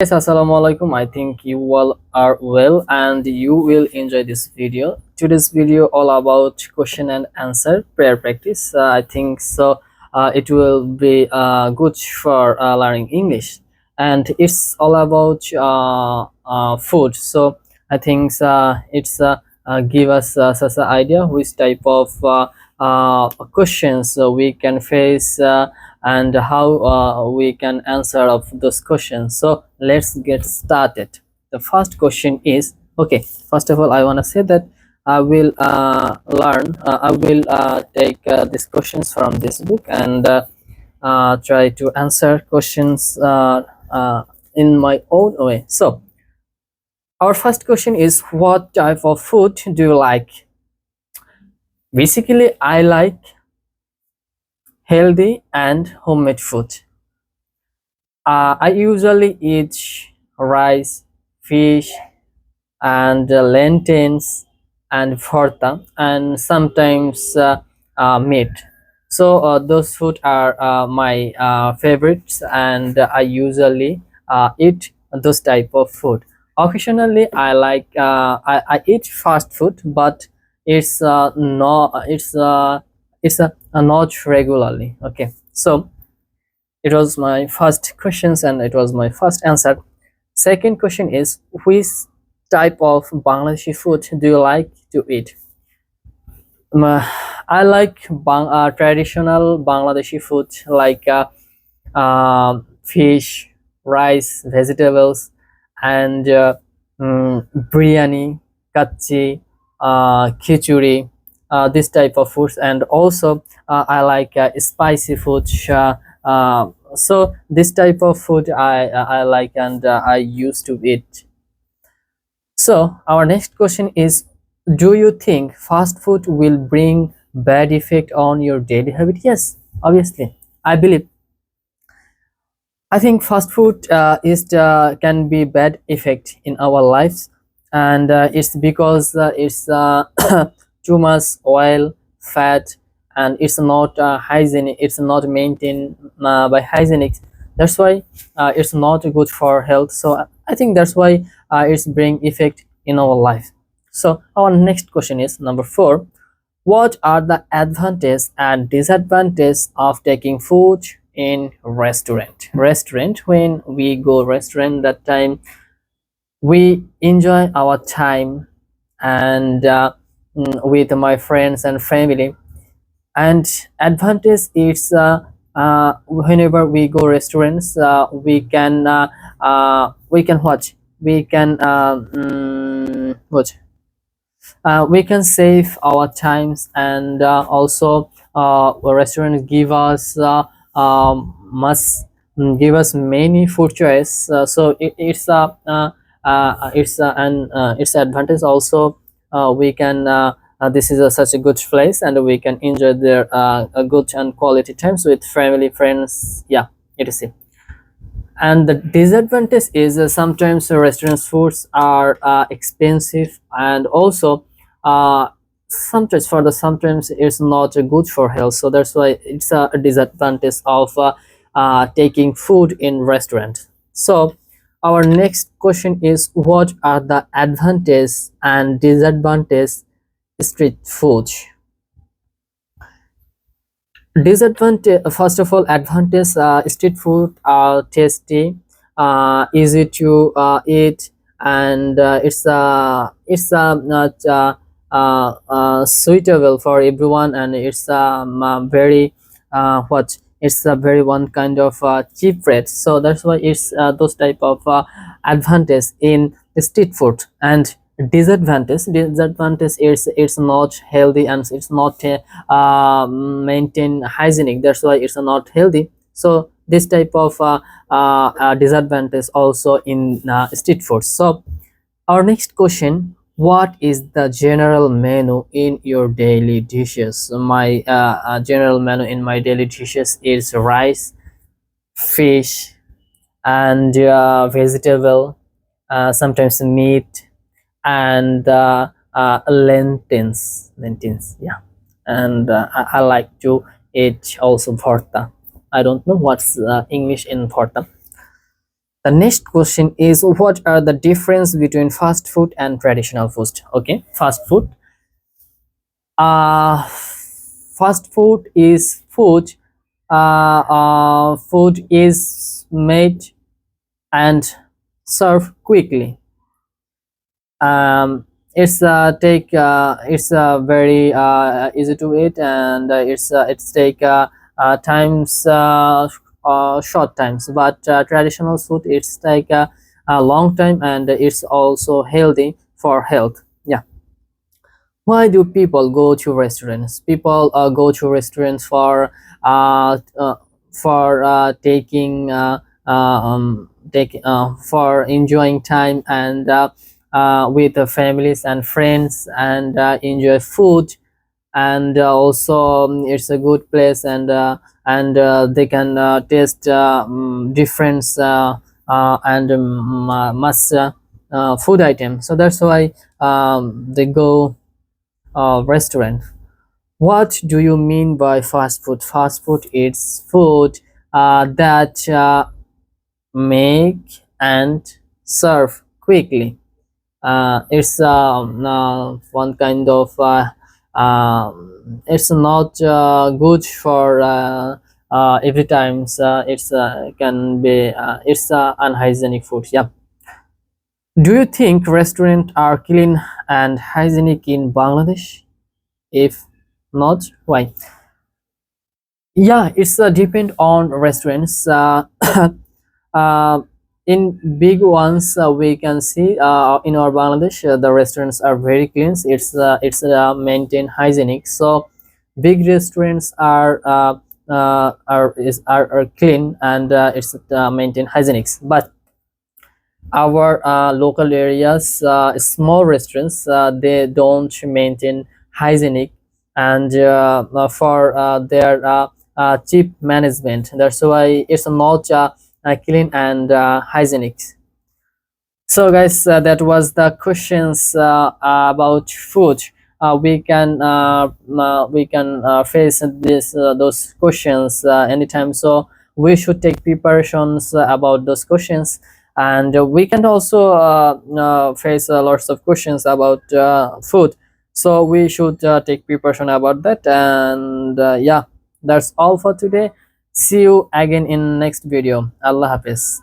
Yes, assalamu alaikum. I think you all are well and you will enjoy this video. Today's video all about question and answer prayer practice. I think so. It will be good for learning English, and it's all about food. So I think it's give us such an idea which type of questions we can face. And how we can answer of those questions. So let's get started. The first question is, okay, first of all I want to say that I will I will take these questions from this book and try to answer questions in my own way. So our first question is, what type of food do you like? Basically, I like healthy and homemade food. I usually eat rice, fish, and lentils and vorta, and sometimes meat. So those food are my favorites, and I usually eat those type of food. Occasionally, I eat fast food, but it's not regularly. Okay, so it was my first questions and it was my first answer. Second question is, which type of Bangladeshi food do you like to eat? Um, I like traditional Bangladeshi food like fish, rice, vegetables, and biryani, kachi, khichuri, this type of foods, and also I like spicy food. So this type of food I like and I used to eat. So our next question is, do you think fast food will bring bad effect on your daily habit? Yes, obviously. I think fast food is can be bad effect in our lives, and it's because it's too much oil, fat, and it's not hygienic. It's not maintained by hygienic. That's why it's not good for health. So I think that's why it's bring effect in our life. So our next question is number 4. What are the advantages and disadvantages of taking food in restaurant? Restaurant, when we go restaurant, that time we enjoy our time and with my friends and family. And advantage is whenever we go restaurants, we can watch. We can watch we can save our times, and also restaurants must give us many food choice, so it's advantage also. We can This is such a good place and we can enjoy their a good and quality times with family, friends, yeah, etc. And the disadvantage is sometimes restaurant foods are expensive, and also uh, sometimes it's not good for health, so that's why it's a disadvantage of taking food in restaurant. So our next question is, what are the advantages and disadvantages street food? Disadvantage, first of all, advantage, street food are tasty, easy to eat, and not suitable for everyone, and it's very what it's a very one kind of cheap rate, so that's why it's those type of advantage in street food. And disadvantage is it's not healthy and it's not maintain hygienic, that's why it's not healthy. So this type of disadvantage also in street food. So our next question, what is the general menu in your daily dishes? My general menu in my daily dishes is rice, fish, and vegetable, sometimes meat, and lentils, yeah. And I like to eat also porta. I don't know what's English in porta. The next question is, what are the difference between fast food and traditional food? Okay, fast food. Fast food is food. Food is made and served quickly. It's take it's very easy to eat, and it's take times short times. But traditional food, it's take a long time, and it's also healthy for health. Yeah. Why do people go to restaurants? People go to restaurants uh, uh, taking for enjoying time, and with the families and friends, and enjoy food. And also, it's a good place, and they can taste different and much food items. So that's why they go restaurant. What do you mean by fast food? Fast food is food that make and serve quickly. It's one kind of it's not good for every times. It's can be it's unhygienic food. Yeah. Do you think restaurants are clean and hygienic in Bangladesh? If not, why? Yeah, it's depend on restaurants. Uh, in big ones, we can see in our Bangladesh, the restaurants are very clean. It's maintained hygienic. So big restaurants are clean, and it's maintained hygienic. But our local areas, small restaurants, they don't maintain hygienic, and for their cheap management. That's why it's not clean and hygienic. So guys, that was the questions about food. We can face this those questions anytime. So we should take preparations about those questions, and we can also face lots of questions about food. So we should take preparation about that. And yeah, that's all for today. See you again in next video. Allah Hafiz.